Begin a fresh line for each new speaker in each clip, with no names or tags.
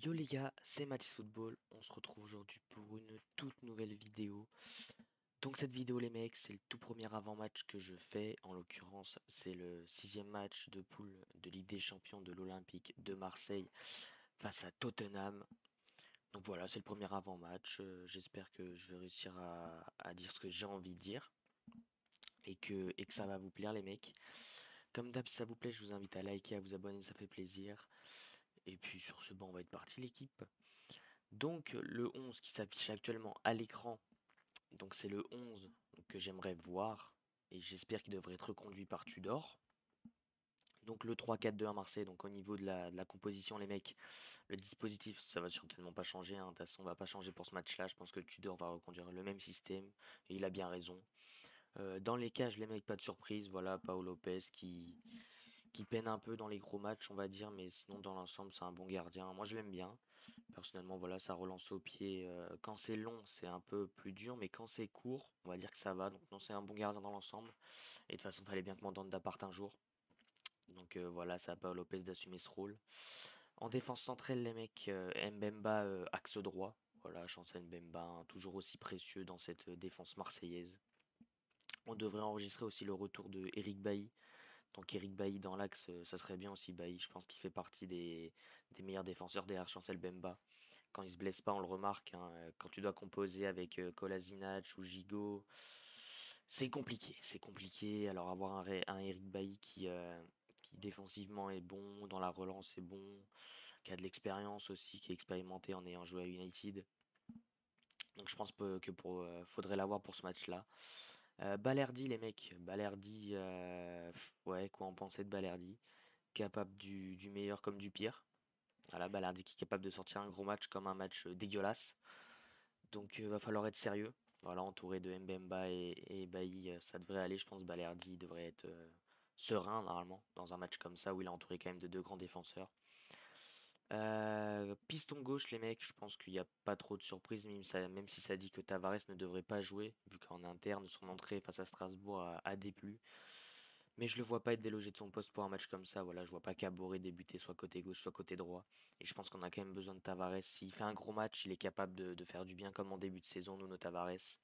Yo les gars, c'est Mathis Football, on se retrouve aujourd'hui pour une toute nouvelle vidéo. Donc cette vidéo les mecs, c'est le tout premier avant-match que je fais, en l'occurrence c'est le sixième match de poule de Ligue des Champions de l'Olympique de Marseille face à Tottenham. Donc voilà, c'est le premier avant-match, j'espère que je vais réussir à dire ce que j'ai envie de dire et que ça va vous plaire les mecs. Comme d'hab, si ça vous plaît, je vous invite à liker, à vous abonner, ça fait plaisir. Et puis sur ce banc, on va être parti l'équipe. Donc le 11 qui s'affiche actuellement à l'écran, donc c'est le 11 que j'aimerais voir et j'espère qu'il devrait être reconduit par Tudor. Donc le 3-4-2 à Marseille, donc au niveau de la composition les mecs, le dispositif ça va certainement pas changer, hein. De toute façon on va pas changer pour ce match-là, je pense que Tudor va reconduire le même système et il a bien raison. Dans les cages les mecs, pas de surprise, voilà, Paolo Lopez qui peine un peu dans les gros matchs on va dire, mais sinon dans l'ensemble c'est un bon gardien, moi je l'aime bien. Personnellement, voilà, ça relance au pied. Quand c'est long, c'est un peu plus dur, mais quand c'est court, on va dire que ça va. Donc non, c'est un bon gardien dans l'ensemble. Et de toute façon, il fallait bien que Mandanda parte un jour. Donc voilà, ça a pas Lopez d'assumer ce rôle. En défense centrale, les mecs, Mbemba axe droit. Voilà, Chancel Mbemba, hein, toujours aussi précieux dans cette défense marseillaise. On devrait enregistrer aussi le retour de Eric Bailly. Donc Eric Bailly dans l'axe, ça serait bien aussi. Bailly, je pense qu'il fait partie des meilleurs défenseurs derrière Chancel Mbemba. Quand il se blesse pas, on le remarque, hein. Quand tu dois composer avec Kolasinac ou Gigot, c'est compliqué. C'est compliqué. Alors avoir un Eric Bailly qui défensivement est bon, dans la relance est bon, qui a de l'expérience aussi, qui est expérimenté en ayant joué à United. Donc je pense faudrait l'avoir pour ce match-là. Balerdi, les mecs. Balerdi, ouais, quoi en penser de Balerdi? Capable du meilleur comme du pire. Voilà, Balerdi qui est capable de sortir un gros match comme un match dégueulasse. Donc va falloir être sérieux. Voilà, entouré de Mbemba et Bailly, ça devrait aller. Je pense Balerdi devrait être serein normalement dans un match comme ça où il est entouré quand même de deux grands défenseurs. Piston gauche, les mecs, je pense qu'il n'y a pas trop de surprises, même si ça dit que Tavares ne devrait pas jouer, vu qu'en interne, son entrée face à Strasbourg a déplu. Mais je le vois pas être délogé de son poste pour un match comme ça. Voilà, je vois pas Caboret débuter soit côté gauche, soit côté droit. Et je pense qu'on a quand même besoin de Tavares. S'il fait un gros match, il est capable de faire du bien comme en début de saison, Nuno Tavares.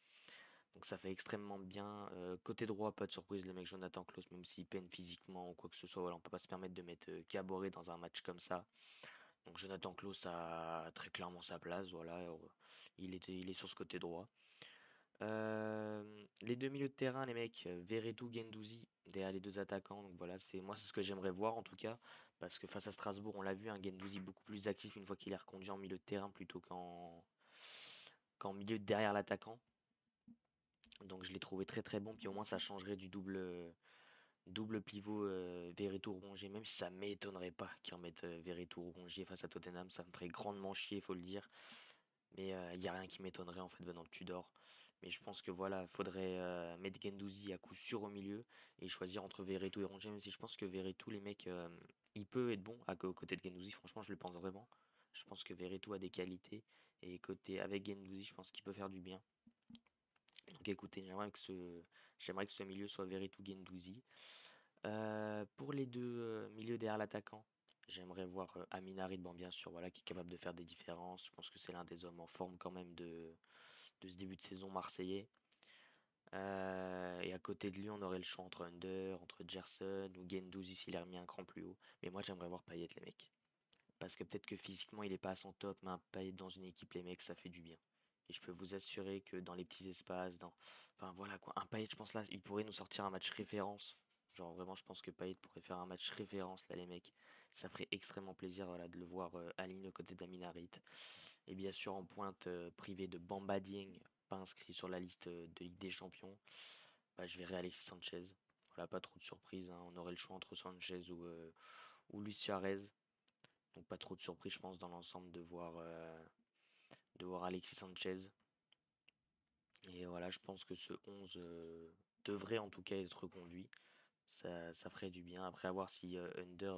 Donc ça fait extrêmement bien. Côté droit, pas de surprise, le mec Jonathan Klaus, même s'il peine physiquement ou quoi que ce soit, voilà, on peut pas se permettre de mettre Caboret dans un match comme ça. Donc Jonathan Klaus a très clairement sa place, voilà, il est sur ce côté droit. Les deux milieux de terrain, les mecs, Veretout, Guendouzi, derrière les deux attaquants. Donc voilà, c'est ce que j'aimerais voir en tout cas, parce que face à Strasbourg, on l'a vu, un Guendouzi beaucoup plus actif une fois qu'il est reconduit en milieu de terrain plutôt qu'en milieu derrière l'attaquant. Donc je l'ai trouvé très très bon, puis au moins ça changerait du double pivot Veretout-Rongier, même si ça m'étonnerait pas qu'ils remettent Veretout-Rongier face à Tottenham, ça me ferait grandement chier, faut le dire. Mais il n'y a rien qui m'étonnerait en fait venant de Tudor. Mais je pense que voilà, faudrait mettre Guendouzi à coup sûr au milieu et choisir entre Verretou et Rongier, même si je pense que Verretou, les mecs, il peut être bon aux côtés de Guendouzi, franchement, je le pense vraiment. Je pense que Verretou a des qualités et côté avec Guendouzi, je pense qu'il peut faire du bien. Donc écoutez, j'aimerais que ce milieu soit Verretou Guendouzi. Pour les deux milieux derrière l'attaquant, j'aimerais voir Amin Harit, bon bien sûr, voilà, qui est capable de faire des différences. Je pense que c'est l'un des hommes en forme quand même de ce début de saison marseillais. Et à côté de lui, on aurait le choix entre Under, entre Gerson ou Guendouzi s'il est remis un cran plus haut. Mais moi, j'aimerais voir Payet, les mecs. Parce que peut-être que physiquement, il est pas à son top, mais un Payet dans une équipe, les mecs, ça fait du bien. Et je peux vous assurer que dans les petits espaces, enfin voilà quoi, un Payet, je pense là, il pourrait nous sortir un match référence. Genre vraiment, je pense que Payet pourrait faire un match référence là, les mecs. Ça ferait extrêmement plaisir voilà, de le voir aligné aux côtés d'Amin Harit. Et bien sûr, en pointe privé de Bamba Dieng, pas inscrit sur la liste de Ligue des Champions, bah, je verrai Alexis Sanchez. Voilà, pas trop de surprise, hein. On aurait le choix entre Sanchez ou Luis Suarez. Donc pas trop de surprise, je pense, dans l'ensemble de voir Alexis Sanchez. Et voilà, je pense que ce 11 devrait en tout cas être reconduit. Ça ferait du bien. Après, à voir si Under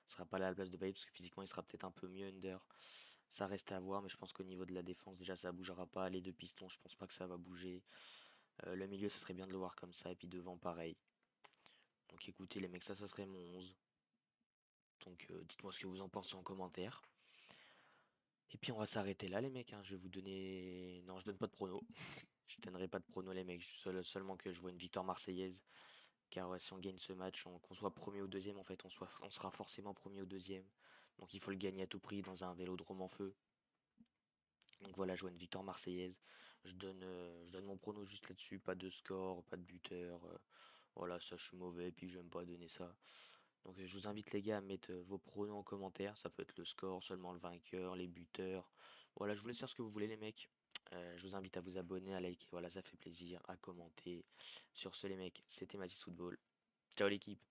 sera pas là à la place de Payet, parce que physiquement, il sera peut-être un peu mieux Under. Ça reste à voir, mais je pense qu'au niveau de la défense, déjà, ça bougera pas. Les deux pistons, je pense pas que ça va bouger. Le milieu, ça serait bien de le voir comme ça. Et puis devant, pareil. Donc écoutez, les mecs, ça serait mon 11. Donc dites-moi ce que vous en pensez en commentaire. Et puis on va s'arrêter là les mecs, hein. Je vais vous donner... Non, je donne pas de prono. Je donnerai pas de prono les mecs, seulement que je vois une victoire marseillaise. Car ouais, si on gagne ce match, qu'on soit premier ou deuxième, en fait, on sera forcément premier ou deuxième. Donc il faut le gagner à tout prix dans un vélodrome en feu. Donc voilà, je vois une victoire marseillaise. Je donne mon prono juste là-dessus, pas de score, pas de buteur. Voilà, ça je suis mauvais, puis j'aime pas donner ça. Donc je vous invite les gars à mettre vos pronos en commentaire. Ça peut être le score, seulement le vainqueur, les buteurs. Voilà, je vous laisse faire ce que vous voulez les mecs. Je vous invite à vous abonner, à liker, voilà, ça fait plaisir, à commenter. Sur ce les mecs, c'était Mathis Football. Ciao l'équipe.